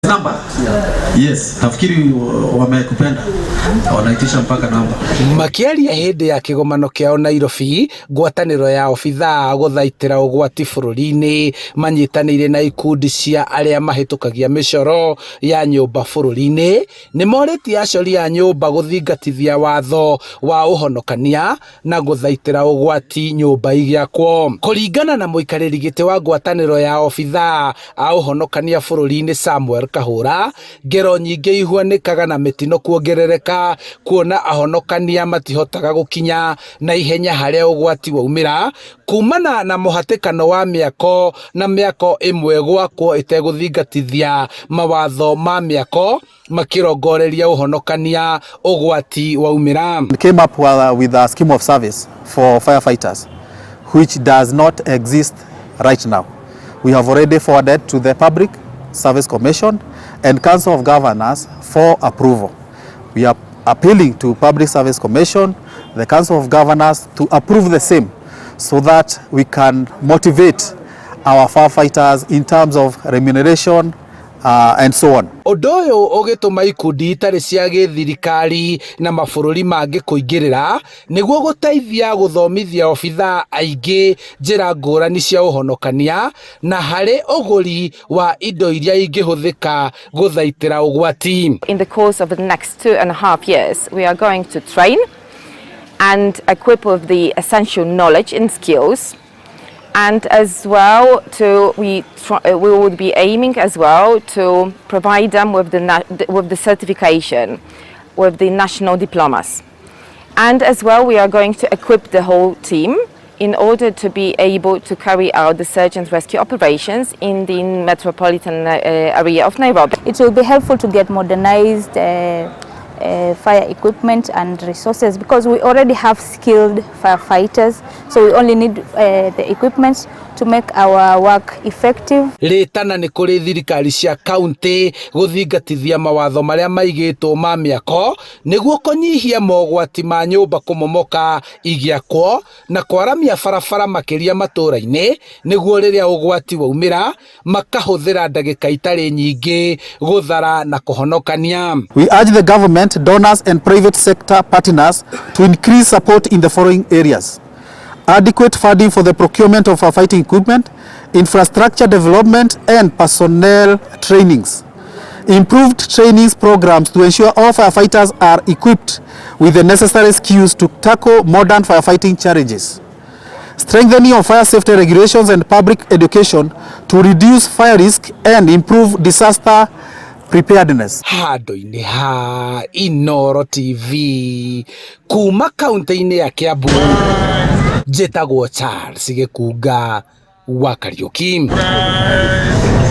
Namba? Yes, nafikiri wamekupenda. Wanaitisha mpaka namba. Makiaria hindi ya kigomano kiao Nairobi, ngwatanĩro ya obithaa gũthaitĩra ũgwati bũrũri-inĩ manyitanĩire na ikundi cia arĩa mahĩtũkagia mĩcoro ya nyũmba bũrũri-inĩ nĩ morĩtie acori a nyũmba gũthingatithia watho wa ũhonokania na gũthaitĩra ũgwati nyũmba igĩakwo. Kũringana na mũikarĩri gĩtĩ wa ngwatanĩro ya obithaa a ũhonokania bũrũri-inĩ Samuel Kahũra, ngero nyingĩ ihuanĩkaga na mĩtino kuongerereka kuona ahonokania matihotaga gũkinya na ihenya harĩa ũgwati waumĩra kumana na mũhatĩkano wa mĩako na mĩako ĩmwe gwakwo ĩtegũthingatithia mawatho ma mĩako makĩrongoreria ũhonokania ũgwati waumĩra. We came up with a scheme of service for firefighters which does not exist right now. We have already forwarded to the Public Service Commission and Council of Governors for approval. We are appealing to Public Service Commission, the Council of Governors to approve the same so that we can motivate our firefighters in terms of remuneration and so on. Ũndũ ũyũ ũgĩtũma ikundi itarĩ cia gĩthirikari na mabũrũri mangĩ kũingĩrĩra nĩguo gũteithia gũthomithia obithaa aingĩ njĩra ngũrani cia ũhonokania na harĩ ũgũri wa indo iria ingĩhũthĩka gũthaitĩra ũgwati. In the course of the next 2.5 years, we are going to train and equip with the essential knowledge and skills. And as well, we would be aiming as well to provide them with the certification, with the national diplomas. And as well, we are going to equip the whole team in order to be able to carry out the search and rescue operations in the metropolitan area of Nairobi. It will be helpful to get modernized fire equipment and resources because we already have skilled firefighters, so we only need the equipment to make our work effective. Rĩtana nĩ kũrĩ thirikari cia kaunti gũthingatithia mawatho marĩa maigĩtwo ma mĩako nĩguo kũnyihia mogwati ma nyũmba kũmomoka igĩakwo na kwaramia barabara makĩria matũũra-inĩ nĩguo rĩrĩa ũgwati waumĩra makahũthĩra ndagĩka itarĩ nyingĩ gũthara na kũhonokania. We urge the government, donors and private sector partners to increase support in the following areas: adequate funding for the procurement of firefighting equipment, infrastructure development and personnel trainings, improved trainings programs to ensure all firefighters are equipped with the necessary skills to tackle modern firefighting challenges, strengthening of fire safety regulations and public education to reduce fire risk and improve disaster preparedness. Handũ-inĩ ha Inooro TV kuma kaunti-inĩ ya Kiambu, njĩtagwo Charles Gĩkunga wa Kariũki.